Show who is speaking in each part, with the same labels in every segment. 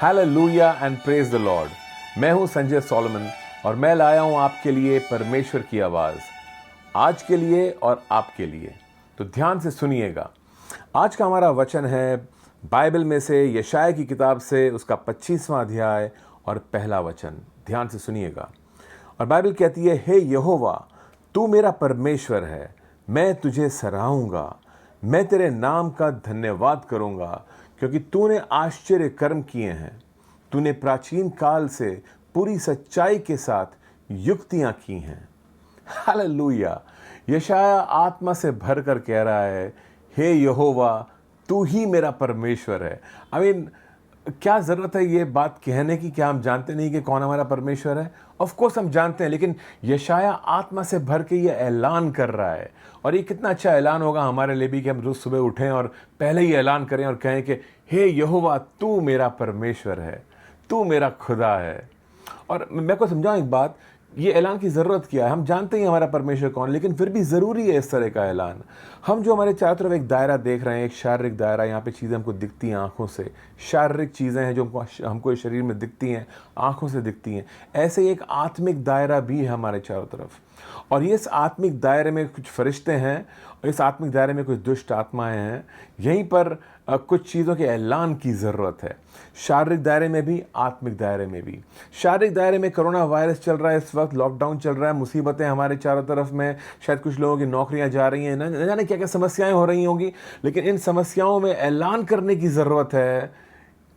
Speaker 1: Hallelujah and praise the Lord. मैं हूं Sanjay Solomon और मैं लाया हूं आपके लिए परमेश्वर की आवाज़, आज के लिए और आपके लिए। तो ध्यान से सुनिएगा। आज का हमारा वचन है बाइबल में से यशायाह की किताब से, उसका 25वां अध्याय और पहला वचन। ध्यान से सुनिएगा। और बाइबल कहती है, हे यहोवा, तू मेरा परमेश्वर है, मैं तुझे सराहूंगा, मैं तेरे नाम का धन्यवाद करूंगा, क्योंकि तूने आश्चर्य कर्म किए हैं। तूने प्राचीन काल से पूरी सच्चाई के साथ युक्तियां की हैं। हालेलुया। यशायाह आत्मा से भर कर कह रहा है, हे यहोवा, तू ही मेरा परमेश्वर है। क्या ज़रूरत है ये बात कहने की? क्या हम जानते नहीं कि कौन हमारा परमेश्वर है? ऑफ कोर्स हम जानते हैं, लेकिन यशायाह आत्मा से भर के ये ऐलान कर रहा है। और ये कितना अच्छा ऐलान होगा हमारे लिए भी कि हम रोज़ सुबह उठें और पहले ही ऐलान करें और कहें कि हे यहोवा, तू मेरा परमेश्वर है, तू मेरा खुदा है। और मैं को समझाऊँ एक बात, ये ऐलान की ज़रूरत क्या है? हम जानते हैं हमारा परमेश्वर कौन, लेकिन फिर भी ज़रूरी है इस तरह का ऐलान। हम जो हमारे चारों तरफ एक दायरा देख रहे हैं, एक शारीरिक दायरा, यहाँ पे चीज़ें हमको दिखती हैं आँखों से, शारीरिक चीज़ें हैं जो हमको इस शरीर में दिखती हैं, आँखों से दिखती हैं। ऐसे ही एक आत्मिक दायरा भी है हमारे चारों तरफ। और ये इस आत्मिक दायरे में कुछ फरिश्ते हैं और इस आत्मिक दायरे में कुछ दुष्ट आत्माएं हैं। यहीं पर कुछ चीज़ों के ऐलान की ज़रूरत है, शारीरिक दायरे में भी, आत्मिक दायरे में भी। शारीरिक दायरे में कोरोना वायरस चल रहा है, इस वक्त लॉकडाउन चल रहा है, मुसीबतें हमारे चारों तरफ में, शायद कुछ लोगों की नौकरियां जा रही हैं, न जाने क्या क्या समस्याएं हो रही होंगी। लेकिन इन समस्याओं में ऐलान करने की ज़रूरत है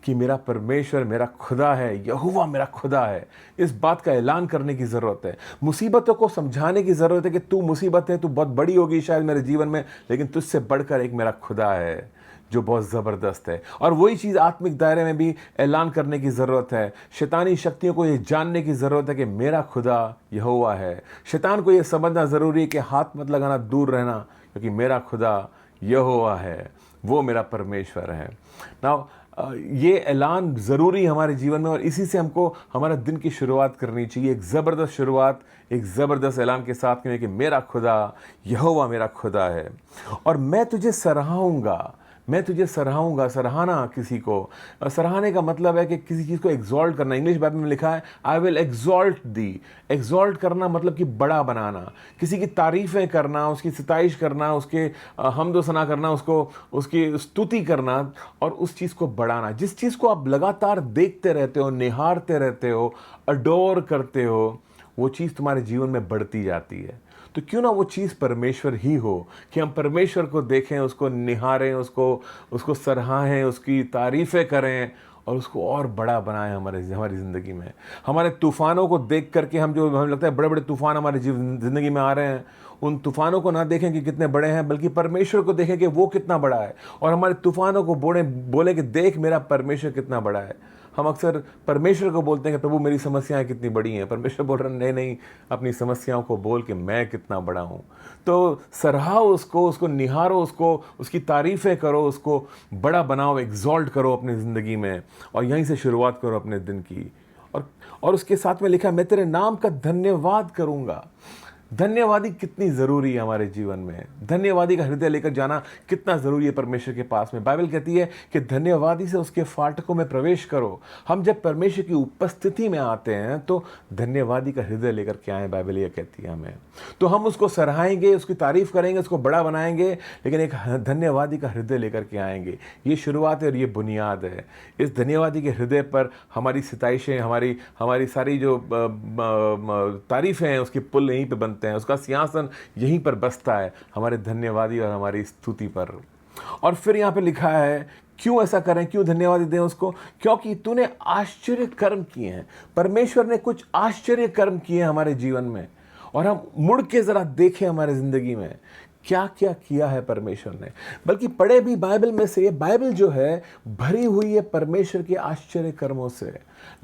Speaker 1: कि मेरा परमेश्वर मेरा खुदा है, यहोवा मेरा खुदा है। इस बात का ऐलान करने की ज़रूरत है। मुसीबतों को समझाने की ज़रूरत है कि तू मुसीबत है, तू बहुत बड़ी होगी शायद मेरे जीवन में, लेकिन तुझसे बढ़कर एक मेरा खुदा है जो बहुत ज़बरदस्त है। और वही चीज़ आत्मिक दायरे में भी ऐलान करने की ज़रूरत है। शैतानी शक्तियों को ये जानने की ज़रूरत है कि मेरा खुदा यहोवा है। शैतान को ये समझना ज़रूरी है कि हाथ मत लगाना, दूर रहना, क्योंकि मेरा खुदा यहोवा है, वो मेरा परमेश्वर है। नाउ ये ऐलान ज़रूरी है हमारे जीवन में, और इसी से हमको हमारा दिन की शुरुआत करनी चाहिए। एक ज़बरदस्त शुरुआत, एक ज़बरदस्त ऐलान के साथ कि मेरा खुदा यहोवा मेरा खुदा है और मैं तुझे सराहूँगा। मैं तुझे सराहूँगा। सराहना किसी को, सराहने का मतलब है कि किसी चीज़ को एग्जॉल्ट करना। इंग्लिश बाइबल में लिखा है, I will exalt the. Exalt करना मतलब कि बड़ा बनाना, किसी की तारीफ़ें करना, उसकी सिताइश करना, उसके हमदो सना करना, उसकी स्तुति करना और उस चीज़ को बढ़ाना। जिस चीज़ को आप लगातार देखते रहते हो, निहारते रहते हो, अडोर करते हो, वो चीज़ तुम्हारे जीवन में बढ़ती जाती है। तो क्यों ना वो चीज़ परमेश्वर ही हो, कि हम परमेश्वर को देखें, उसको निहारें, उसको सराहें, उसकी तारीफ़ें करें और उसको और बड़ा बनाएं हमारी ज़िंदगी में। हमारे तूफ़ानों को देख करके हमें लगता है बड़े बड़े तूफ़ान हमारी ज़िंदगी में आ रहे हैं, उन तूफ़ानों को ना देखें कि कितने बड़े हैं, बल्कि परमेश्वर को देखें कि वो कितना बड़ा है। और हमारे तूफ़ानों को बोले कि देख मेरा परमेश्वर कितना बड़ा है। हम अक्सर परमेश्वर को बोलते हैं कि प्रभु मेरी समस्याएं कितनी बड़ी हैं। परमेश्वर बोल रहे हैं, नहीं नहीं, अपनी समस्याओं को बोल के मैं कितना बड़ा हूँ। तो सराहो उसको निहारो, उसकी तारीफ़ें करो, उसको बड़ा बनाओ, एग्जॉल्ट करो अपनी ज़िंदगी में, और यहीं से शुरुआत करो अपने दिन की। और उसके साथ में लिखा, मैं तेरे नाम का धन्यवाद करूँगा। धन्यवादी कितनी ज़रूरी है हमारे जीवन में। धन्यवादी का हृदय लेकर जाना कितना ज़रूरी है परमेश्वर के पास में। बाइबल कहती है कि धन्यवादी से उसके फाटकों में प्रवेश करो। हम जब परमेश्वर की उपस्थिति में आते हैं तो धन्यवादी का हृदय लेकर के आएँ, बाइबल ये कहती है हमें। तो हम उसको सराहेंगे, उसकी तारीफ़ करेंगे, उसको बड़ा बनाएंगे, लेकिन एक धन्यवादी का हृदय लेकर के आएंगे। ये शुरुआत है और ये बुनियाद है। इस धन्यवादी के हृदय पर हमारी सिताइशें, हमारी सारी जो तारीफ़ें हैं, उसके पुल यहीं पर बनते हैं, उसका सिंहासन यहीं पर बसता है, हमारे धन्यवादी और हमारी स्तुति पर। और फिर यहाँ पे लिखा है, क्यों ऐसा करें, क्यों धन्यवाद दें उसको? क्योंकि तूने आश्चर्य कर्म किए हैं। परमेश्वर ने कुछ आश्चर्य कर्म किए हैं हमारे जीवन में, और हम मुड़ के ज़रा देखें हमारे ज़िंदगी में क्या क्या किया है परमेश्वर ने। बल्कि पढ़े भी बाइबल में से। ये बाइबल जो है भरी हुई है परमेश्वर के आश्चर्य कर्मों से।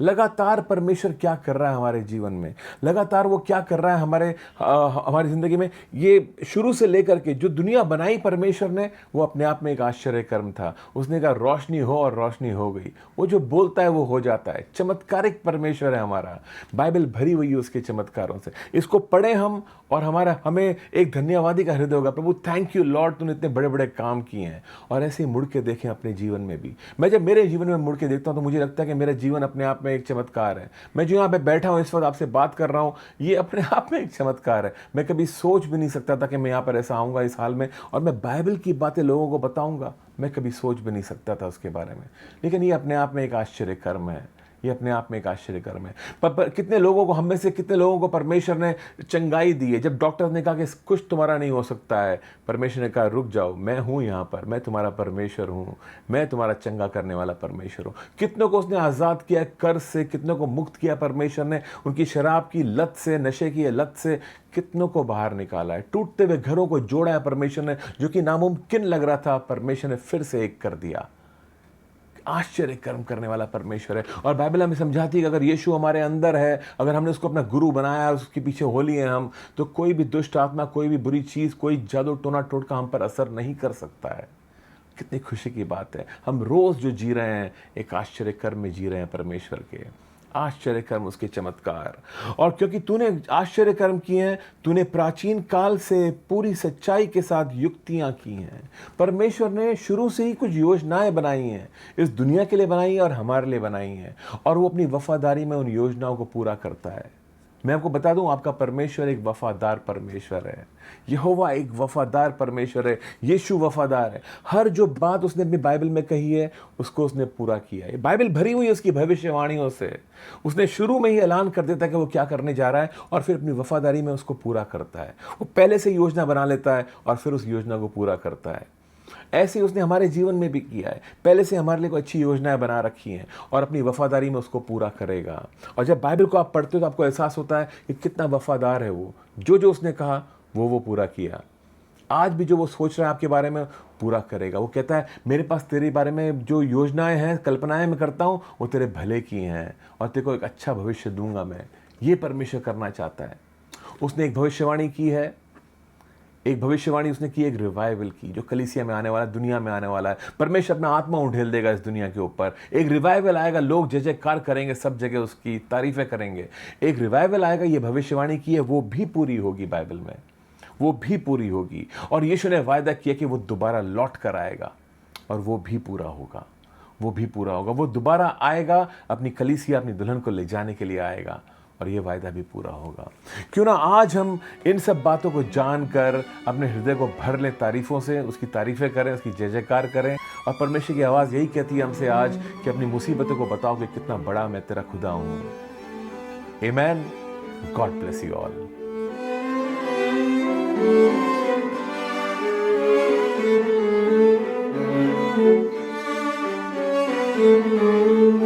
Speaker 1: लगातार परमेश्वर क्या कर रहा है हमारे जीवन में, लगातार वो क्या कर रहा है हमारी ज़िंदगी में। ये शुरू से लेकर के जो दुनिया बनाई परमेश्वर ने, वो अपने आप में एक आश्चर्य कर्म था। उसने कहा रोशनी हो और रोशनी हो गई। वो जो बोलता है वो हो जाता है। चमत्कारिक परमेश्वर है हमारा। बाइबल भरी हुई है उसके चमत्कारों से। इसको पढ़ें हम और हमें एक धन्यवादी का हृदय होगा, प्रभु थैंक यू लॉर्ड, तूने इतने बड़े बड़े काम किए हैं। और ऐसे ही मुड़ के देखें अपने जीवन में भी। मैं जब मेरे जीवन में मुड़ के देखता हूं तो मुझे लगता है कि मेरा जीवन अपने आप में एक चमत्कार है। मैं जो यहाँ पे बैठा हूँ, इस वक्त आपसे बात कर रहा हूँ, ये अपने आप में एक चमत्कार है। मैं कभी सोच भी नहीं सकता था कि मैं यहाँ पर ऐसा आऊँगा इस हाल में और मैं बाइबल की बातें लोगों को बताऊँगा। मैं कभी सोच भी नहीं सकता था उसके बारे में। लेकिन ये अपने आप में एक आश्चर्य कर्म है। ये अपने आप में एक आश्चर्य कर्म है। पर कितने लोगों को, हम में से कितने लोगों को परमेश्वर ने चंगाई दी है। जब डॉक्टर ने कहा कि कुछ तुम्हारा नहीं हो सकता है, परमेश्वर ने कहा रुक जाओ, मैं हूँ यहाँ पर, मैं तुम्हारा परमेश्वर हूँ, मैं तुम्हारा चंगा करने वाला परमेश्वर हूँ। कितनों को उसने आज़ाद किया कर्ज से, कितनों को मुक्त किया परमेश्वर ने, उनकी शराब की लत से, नशे की लत से कितनों को बाहर निकाला है। टूटते हुए घरों को जोड़ा है परमेश्वर ने। जो कि नामुमकिन लग रहा था, परमेश्वर ने फिर से एक कर दिया। आश्चर्य कर्म करने वाला परमेश्वर है। और बाइबल हमें समझाती है कि अगर यीशु हमारे अंदर है, अगर हमने उसको अपना गुरु बनाया, उसके पीछे होली है हम, तो कोई भी दुष्ट आत्मा, कोई भी बुरी चीज़, कोई जादू टोना टोटका हम पर असर नहीं कर सकता है। कितनी खुशी की बात है। हम रोज़ जो जी रहे हैं, एक आश्चर्य कर्म में जी रहे हैं परमेश्वर के। आश्चर्य कर्म, उसके चमत्कार। और क्योंकि तूने आश्चर्य कर्म किए हैं, तूने प्राचीन काल से पूरी सच्चाई के साथ युक्तियां की हैं। परमेश्वर ने शुरू से ही कुछ योजनाएं बनाई हैं, इस दुनिया के लिए बनाई हैं और हमारे लिए बनाई हैं। और वो अपनी वफादारी में उन योजनाओं को पूरा करता है। मैं आपको बता दूं, आपका परमेश्वर एक वफादार परमेश्वर है। यहोवा एक वफादार परमेश्वर है। यीशु वफादार है। हर जो बात उसने अपनी बाइबल में कही है, उसको उसने पूरा किया है। बाइबल भरी हुई है उसकी भविष्यवाणियों से। उसने शुरू में ही ऐलान कर देता है कि वो क्या करने जा रहा है और फिर अपनी वफादारी में उसको पूरा करता है। वो पहले से योजना बना लेता है और फिर उस योजना को पूरा करता है। ऐसे ही उसने हमारे जीवन में भी किया है। पहले से हमारे लिए कोई अच्छी योजनाएं बना रखी हैं और अपनी वफादारी में उसको पूरा करेगा। और जब बाइबल को आप पढ़ते हो तो आपको एहसास होता है कि कितना वफादार है वो। जो जो उसने कहा वो पूरा किया। आज भी जो वो सोच रहा है आपके बारे में, पूरा करेगा। वो कहता है मेरे पास तेरे बारे में जो योजनाएं हैं, कल्पनाएं मैं करता हूँ, वो तेरे भले की हैं और तेरे को एक अच्छा भविष्य दूंगा मैं। ये परमेश्वर करना चाहता है। उसने एक भविष्यवाणी की है। एक भविष्यवाणी उसने की, एक रिवाइवल की, जो कलीसिया में आने वाला, दुनिया में आने वाला है। परमेश्वर अपना आत्मा उंडेल देगा इस दुनिया के ऊपर। एक रिवाइवल आएगा, लोग जय जयकार करेंगे, सब जगह उसकी तारीफें करेंगे। एक रिवाइवल आएगा, ये भविष्यवाणी की है, वो भी पूरी होगी बाइबल में, वो भी पूरी होगी। और यीशु ने वायदा किया कि वो दोबारा लौट कर आएगा और वो भी पूरा होगा। वो भी पूरा होगा। वो दोबारा आएगा, अपनी कलीसिया, अपनी दुल्हन को ले जाने के लिए आएगा और ये वायदा भी पूरा होगा। क्यों ना आज हम इन सब बातों को जानकर अपने हृदय को भर लें तारीफों से, उसकी तारीफें करें, उसकी जय जयकार करें। और परमेश्वर की आवाज़ यही कहती है हमसे आज कि अपनी मुसीबतों को बताओ कि कितना बड़ा मैं तेरा खुदा हूँ। Amen. God bless you all.
Speaker 2: Thank you.